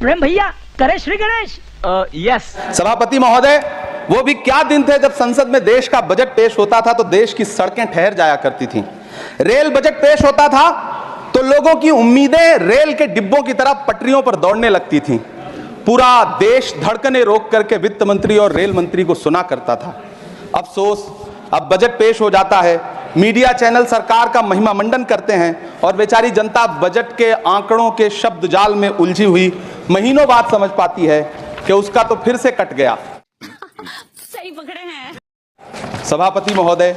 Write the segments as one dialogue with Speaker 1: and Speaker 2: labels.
Speaker 1: प्रेम भैया करे श्री गणेश।
Speaker 2: यस
Speaker 3: सभापति महोदय, वो भी क्या दिन थे जब संसद में देश का बजट पेश होता था तो देश की सड़कें ठहर जाया करती थीं। रेल बजट पेश होता था तो लोगों की उम्मीदें रेल के डिब्बों की तरह पटरियों पर दौड़ने लगती थीं। पूरा देश धड़कने रोक करके वित्त मंत्री और रेल मंत्री को सुना करता था। अफसोस, अब बजट पेश हो जाता है, मीडिया चैनल सरकार का महिमा मंडन करते हैं और बेचारी जनता बजट के आंकड़ों के शब्द जाल में उलझी हुई महीनों बाद समझ पाती है कि उसका तो फिर से कट गया।
Speaker 4: सही पकड़े हैं
Speaker 3: सभापति महोदय,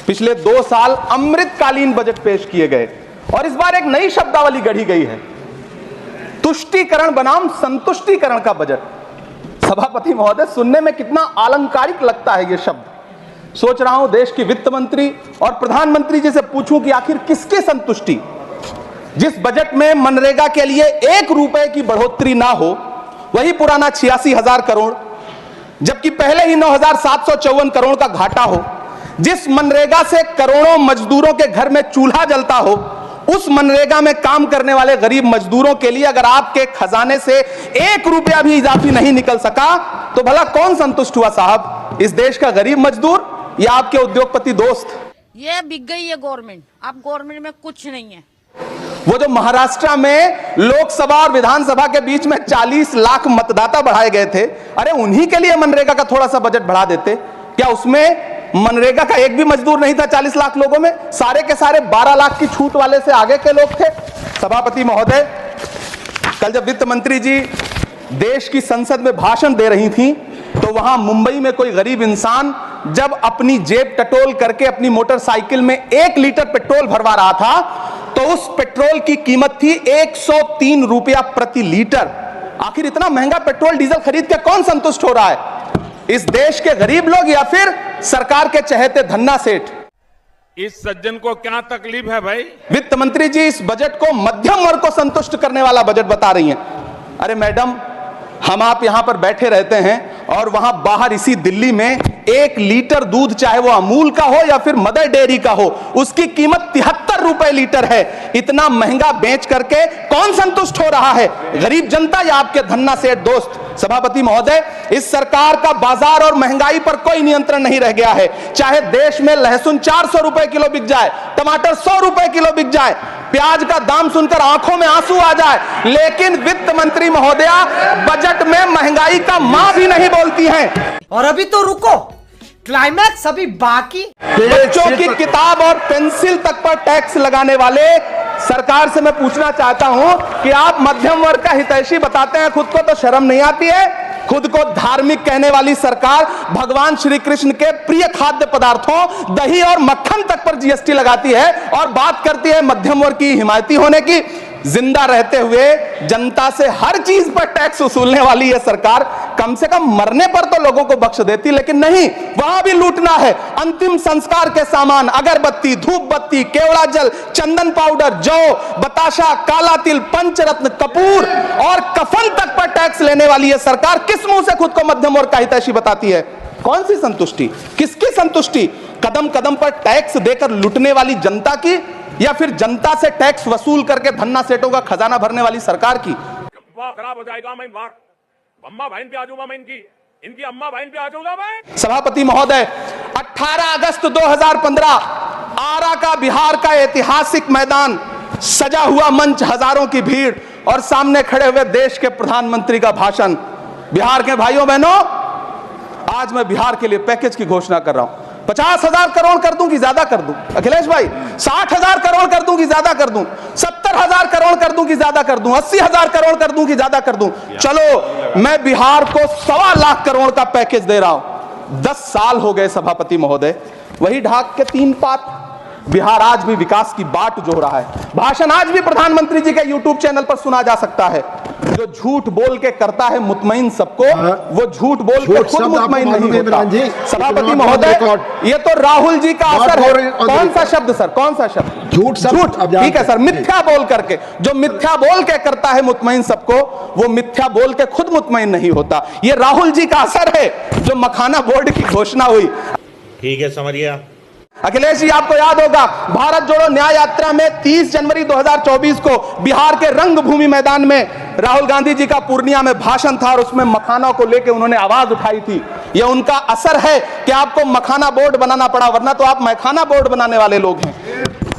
Speaker 3: पिछले 2 साल अमृतकालीन बजट पेश किए गए और इस बार एक नई शब्दावली गढ़ी गई है, तुष्टीकरण बनाम संतुष्टीकरण का बजट। सभापति महोदय, सुनने में कितना अलंकारिक लगता है यह शब्द। सोच रहा हूं देश की वित्त मंत्री और प्रधानमंत्री जी से पूछूं कि आखिर किसकी संतुष्टि। जिस बजट में मनरेगा के लिए 1 रुपए की बढ़ोतरी ना हो, वही पुराना 86,000 करोड़, जबकि पहले ही 9,754 करोड़ का घाटा हो। जिस मनरेगा से करोड़ों मजदूरों के घर में चूल्हा जलता हो, उस मनरेगा में काम करने वाले गरीब मजदूरों के लिए अगर आपके खजाने से 1 रुपया भी इजाफी नहीं निकल सका तो भला कौन संतुष्ट हुआ साहब? इस देश का गरीब मजदूर या आपके उद्योगपति दोस्त?
Speaker 4: ये बिक गई है गवर्नमेंट, अब गवर्नमेंट में कुछ नहीं है।
Speaker 3: वो जो महाराष्ट्र में लोकसभा और विधानसभा के बीच में 40 लाख मतदाता बढ़ाए गए थे, अरे उन्हीं के लिए मनरेगा का थोड़ा सा बजट बढ़ा देते। क्या उसमें मनरेगा का एक भी मजदूर नहीं था 40 लाख लोगों में? सारे के सारे 12 लाख की छूट वाले से आगे के लोग थे। सभापति महोदय, कल जब वित्त मंत्री जी देश की संसद में भाषण दे रही थी तो वहां मुंबई में कोई गरीब इंसान जब अपनी जेब टटोल करके अपनी मोटरसाइकिल में 1 लीटर पेट्रोल भरवा रहा था तो उस पेट्रोल की कीमत थी 103 रुपया प्रति लीटर। आखिर इतना महंगा पेट्रोल डीजल खरीद के कौन संतुष्ट हो रहा है? इस देश के गरीब लोग या फिर सरकार के चहेते धन्ना सेठ?
Speaker 5: इस सज्जन को क्या तकलीफ है भाई?
Speaker 3: वित्त मंत्री जी इस बजट को मध्यम वर्ग को संतुष्ट करने वाला बजट बता रही हैं। अरे मैडम, हम आप यहां पर बैठे रहते हैं और वहां बाहर इसी दिल्ली में 1 लीटर दूध, चाहे वो अमूल का हो या फिर मदर डेयरी का हो, उसकी कीमत 73 रुपए लीटर है। इतना महंगा बेच करके कौन संतुष्ट हो रहा है? गरीब जनता या आपके धन्ना सेठ दोस्त? सभापति महोदय, इस सरकार का बाजार और महंगाई पर कोई नियंत्रण नहीं रह गया है। चाहे देश में लहसुन 400 रुपए किलो बिक जाए, टमाटर 100 रुपए किलो बिक जाए, प्याज का दाम सुनकर आंखों में आंसू आ जाए, लेकिन वित्त मंत्री महोदया बजट में महंगाई का मां भी नहीं बोलती हैं।
Speaker 6: और अभी तो रुको, क्लाइमैक्स अभी बाकी।
Speaker 3: बच्चों की किताब और पेंसिल तक पर टैक्स लगाने वाले सरकार से मैं पूछना चाहता हूं कि आप मध्यम वर्ग का हितैषी बताते हैं, खुद को तो शर्म नहीं आती है? खुद को धार्मिक कहने वाली सरकार भगवान श्री कृष्ण के प्रिय खाद्य पदार्थों दही और मक्खन तक पर जीएसटी लगाती है और बात करती है मध्यम वर्ग की हिमायती होने की। जिंदा रहते हुए जनता से हर चीज पर टैक्स वसूलने वाली यह सरकार कम से कम मरने पर तो लोगों को बख्श देती, लेकिन नहीं, वहां भी लूटना है। अंतिम संस्कार के सामान, अगरबत्ती, धूप बत्ती, केवड़ा जल, चंदन पाउडर, जौ, बताशा, काला तिल, पंचरत्न, कपूर और कफन तक पर टैक्स लेने वाली यह सरकार किस मुंह से खुद को मध्यम वर्ग का हितैषी बताती है? कौन सी संतुष्टि? किसकी संतुष्टि? कदम कदम पर टैक्स देकर लूटने वाली जनता की या फिर जनता से टैक्स वसूल करके धन्ना सेठों का खजाना भरने वाली सरकार की?
Speaker 5: खराब हो जाएगा, मैं अम्मा बहन पे आ जाऊंगा, मैं इनकी अम्मा बहन पे आ जाऊंगा मैं।
Speaker 3: सभापति महोदय, 18 अगस्त 2015 आरा का बिहार का ऐतिहासिक मैदान, सजा हुआ मंच, हजारों की भीड़ और सामने खड़े हुए देश के प्रधानमंत्री का भाषण। बिहार के भाइयों बहनों, आज मैं बिहार के लिए पैकेज की घोषणा कर रहा हूं। 50,000 करोड़ कर दूं कि ज्यादा कर दूं? अखिलेश भाई, 60,000 करोड़ कर दूं कि ज्यादा कर दूं? 70,000 करोड़ कर दूं कि ज्यादा कर दूं? 80,000 करोड़ कर दूं कि ज्यादा कर दूं? चलो, मैं बिहार को 1.25 लाख करोड़ का पैकेज दे रहा हूं। 10 साल हो गए सभापति महोदय, वही ढाक के 3 पात। बिहार आज भी विकास की बाट जो रहा है। भाषण आज भी प्रधानमंत्री जी के यूट्यूब चैनल पर सुना जा सकता है। जो झूठ बोल के करता है मुतमईन सबको, वो झूठ बोल के खुद मुतमईन नहीं होता। सभापति महोदय, ये तो राहुल जी का असर है। कौन सा शब्द सर? कौन सा शब्द? झूठ। ठीक है सर, मिथ्या बोल करके, जो मिथ्या बोल के करता है मुतमईन सबको, वो मिथ्या बोल के खुद मुतमईन नहीं होता। ये राहुल जी का असर है जो मखाना बोर्ड की घोषणा हुई।
Speaker 7: ठीक है, समझ गया।
Speaker 3: अखिलेश जी, आपको याद होगा भारत जोड़ो न्याय यात्रा में 30 जनवरी 2024 को बिहार के रंगभूमि मैदान में राहुल गांधी जी का पूर्णिया में भाषण था और उसमें मखाना को लेकर उन्होंने आवाज उठाई थी। यह उनका असर है कि आपको मखाना बोर्ड बनाना पड़ा, वरना तो आप मैखाना बोर्ड बनाने वाले लोग हैं।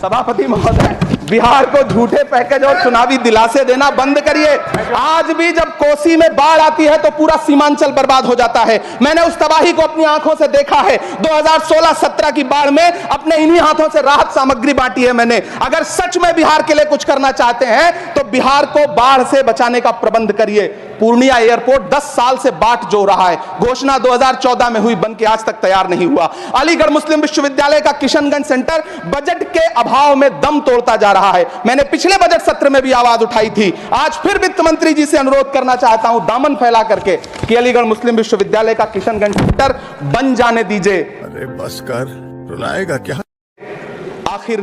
Speaker 3: सभापति महोदय, बिहार को झूठे पैकेज और चुनावी दिलासे देना बंद करिए। आज भी जब कोसी में बाढ़ आती है तो पूरा सीमांचल बर्बाद हो जाता है। मैंने उस तबाही को अपनी आंखों से देखा है। 2016-17 की बाढ़ में अपने इन्हीं हाथों से राहत सामग्री बांटी है मैंने। अगर सच में बिहार के लिए कुछ करना चाहते हैं तो बिहार को बाढ़ से बचाने का प्रबंध करिए। पूर्णिया एयरपोर्ट 10 साल से बाट जो रहा है, घोषणा 2014 में हुई, बन के आज तक तैयार नहीं हुआ। अलीगढ़ मुस्लिम विश्वविद्यालय का किशनगंज सेंटर बजट के अभाव में दम तोड़ता जा रहा है। मैंने पिछले बजट सत्र में भी आवाज उठाई थी। आज फिर वित्त मंत्री जी से अनुरोध करना चाहता हूं दामन फैला करके कि अलीगढ़ मुस्लिम विश्वविद्यालय का किशनगंज सेंटर बन जाने दीजिए।
Speaker 2: अरे बस कर, रुलाएगा क्या?
Speaker 3: आखिर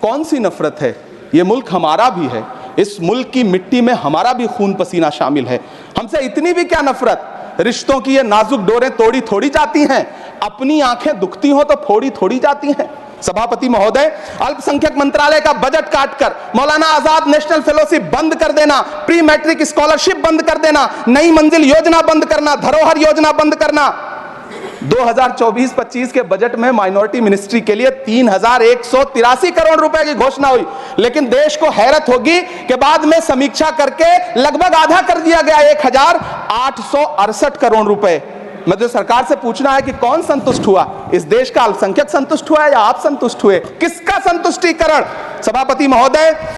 Speaker 3: कौन सी नफरत है? यह मुल्क हमारा भी है। इस मुल्क की मिट्टी में हमारा भी खून पसीना शामिल है। हमसे इतनी भी क्या नफरत? रिश्तों की ये नाजुक डोरें तोड़ी थोड़ी जाती हैं। अपनी आंखें दुखती हो तो फोड़ी थोड़ी जाती हैं। सभापति महोदय, अल्पसंख्यक मंत्रालय का बजट काटकर मौलाना आजाद नेशनल फेलोशिप बंद कर देना, प्री मैट्रिक स्कॉलरशिप बंद कर देना, नई मंजिल योजना बंद करना, धरोहर योजना बंद करना। 2024-25 के बजट में माइनॉरिटी मिनिस्ट्री के लिए 3183 करोड़ रुपए की घोषणा हुई, लेकिन देश को हैरत होगी कि बाद में समीक्षा करके लगभग आधा कर दिया गया, 1868 करोड़ रुपए। मुझे सरकार से पूछना है कि कौन संतुष्ट हुआ? इस देश का अल्पसंख्यक संतुष्ट हुआ या आप संतुष्ट हुए? किसका संतुष्टिकरण? सभापति महोदय,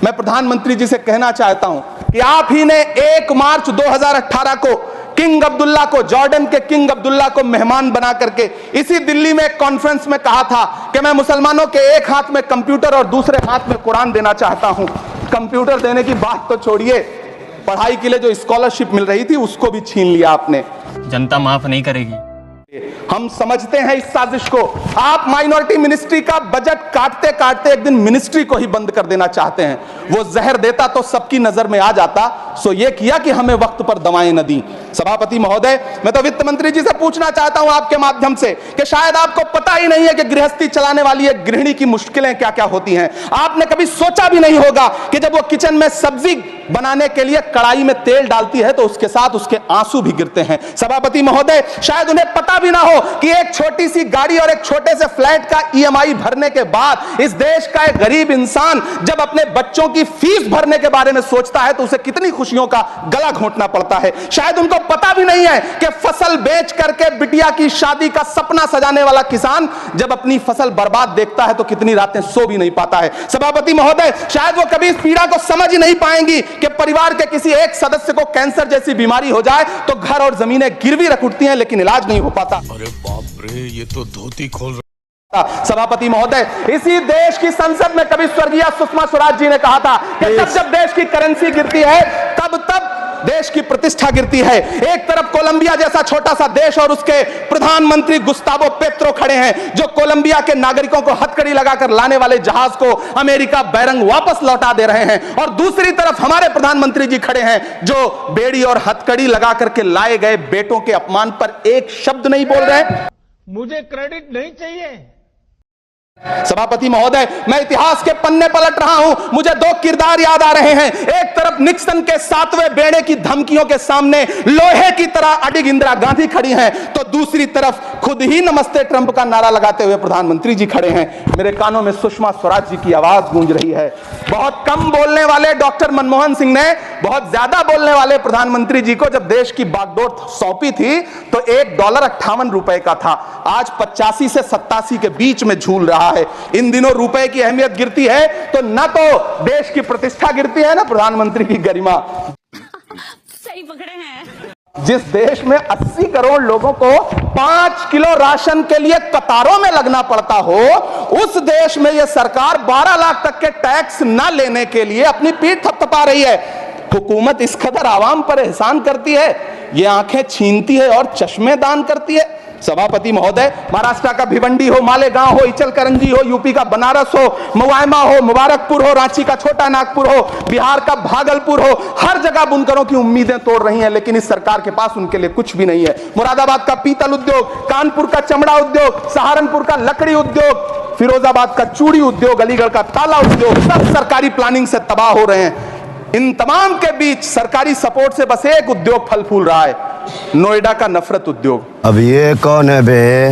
Speaker 3: मैं प्रधानमंत्री जी से कहना चाहता हूं कि आप ही ने 1 मार्च 2018 को किंग अब्दुल्ला को, जॉर्डन के किंग अब्दुल्ला को मेहमान बना करके इसी दिल्ली में एक कॉन्फ्रेंस में कहा था कि मैं मुसलमानों के एक हाथ में कंप्यूटर और दूसरे हाथ में कुरान देना चाहता हूं। कंप्यूटर देने की बात तो छोड़िए, पढ़ाई के लिए जो स्कॉलरशिप मिल रही थी उसको भी छीन लिया आपने।
Speaker 7: जनता माफ नहीं करेगी।
Speaker 3: हम समझते हैं इस साजिश को। आप माइनॉरिटी मिनिस्ट्री का बजट काटते काटते एक दिन मिनिस्ट्री को ही बंद कर देना चाहते हैं। वो जहर देता तो सबकी नजर में आ जाता, सो ये किया कि हमें वक्त पर दवाएं न दी। सभापति महोदय, मैं तो वित्त मंत्री जी से पूछना चाहता हूं आपके माध्यम से कि शायद आपको पता ही नहीं है कि गृहस्थी चलाने वाली एक गृहिणी की मुश्किलें क्या क्या होती हैं। आपने कभी सोचा भी नहीं होगा कि जब वो किचन में सब्जी बनाने के लिए कड़ाई में तेल डालती है तो उसके साथ उसके आंसू भी गिरते हैं। सभापति महोदय, शायद उन्हें पता भी ना हो कि एक छोटी सी गाड़ी और एक छोटे से फ्लैट का ईएमआई भरने के बाद इस देश का एक गरीब इंसान जब अपने बच्चों की फीस भरने के बारे में सोचता है तो उसे कितनी खुशियों का गला घोंटना पड़ता है। शायद उनको पता भी नहीं है कि फसल बेच करके बिटिया की शादी का सपना सजाने वाला किसान जब अपनी फसल बर्बाद देखता है तो कितनी रातें सो भी नहीं पाता है। सभापति महोदय, शायद वो कभी इस पीड़ा को समझ ही नहीं पाएंगी कि परिवार के किसी एक सदस्य को कैंसर जैसी बीमारी हो जाए तो घर और जमीनें गिरवी रख उठती हैं लेकिन इलाज नहीं हो पाता।
Speaker 2: अरे बाप रे, ये तो धोती खोल।
Speaker 3: सभापति महोदय, इसी देश की संसद में कभी स्वर्गीय सुषमा स्वराज जी ने कहा था कि जब देश की करेंसी गिरती है तब देश की प्रतिष्ठा गिरती है। एक तरफ कोलंबिया जैसा छोटा सा देश और उसके प्रधानमंत्री गुस्तावो पेत्रो खड़े हैं जो कोलंबिया के नागरिकों को हथकड़ी लगाकर लाने वाले जहाज को अमेरिका बैरंग वापस लौटा दे रहे हैं, और दूसरी तरफ हमारे प्रधानमंत्री जी खड़े हैं जो बेड़ी और हथकड़ी लगा करके लाए गए बेटों के अपमान पर एक शब्द नहीं बोल रहे।
Speaker 1: मुझे क्रेडिट नहीं चाहिए।
Speaker 3: सभापति महोदय, मैं इतिहास के पन्ने पलट रहा हूं, मुझे 2 किरदार याद आ रहे हैं। एक तरफ निक्सन के 7वें बेड़े की धमकियों के सामने लोहे की तरह अडिग इंदिरा गांधी खड़ी हैं, तो दूसरी तरफ खुद ही नमस्ते ट्रंप का नारा लगाते हुए प्रधानमंत्री जी खड़े हैं। मेरे कानों में सुषमा स्वराज जी की आवाज गूंज रही है। बहुत कम बोलने वाले डॉक्टर मनमोहन सिंह ने बहुत ज्यादा बोलने वाले प्रधानमंत्री जी को जब देश की बागडोर सौंपी थी तो $1.58 का था, आज 85 से 87 के बीच में झूल रहा है। इन दिनों रुपए की अहमियत गिरती है तो न तो देश की प्रतिष्ठा गिरती है ना प्रधानमंत्री की गरिमा।
Speaker 4: सही पकड़े हैं।
Speaker 3: जिस देश में 80 करोड़ लोगों को 5 किलो राशन के लिए कतारों में लगना पड़ता हो, उस देश में यह सरकार 12 लाख तक के टैक्स न लेने के लिए अपनी पीठ थपथपा रही है। हुकूमत इस कदर आवाम पर एहसान करती है, ये आंखें छीनती है और चश्मे दान करती है। सभापति महोदय, महाराष्ट्र का भिवंडी हो, मालेगांव हो, इचलकरंजी हो, यूपी का बनारस हो, मुआयमा हो, मुबारकपुर हो, रांची का छोटा नागपुर हो, बिहार का भागलपुर हो, हर जगह बुनकरों की उम्मीदें तोड़ रही हैं, लेकिन इस सरकार के पास उनके लिए कुछ भी नहीं है। मुरादाबाद का पीतल उद्योग, कानपुर का चमड़ा उद्योग, सहारनपुर का लकड़ी उद्योग, फिरोजाबाद का चूड़ी उद्योग, अलीगढ़ का ताला उद्योग, सब सरकारी प्लानिंग से तबाह हो रहे हैं। इन तमाम के बीच सरकारी सपोर्ट से बस एक उद्योग फल फूल रहा है, नोएडा का नफरत उद्योग।
Speaker 8: अब ये कौन है बे?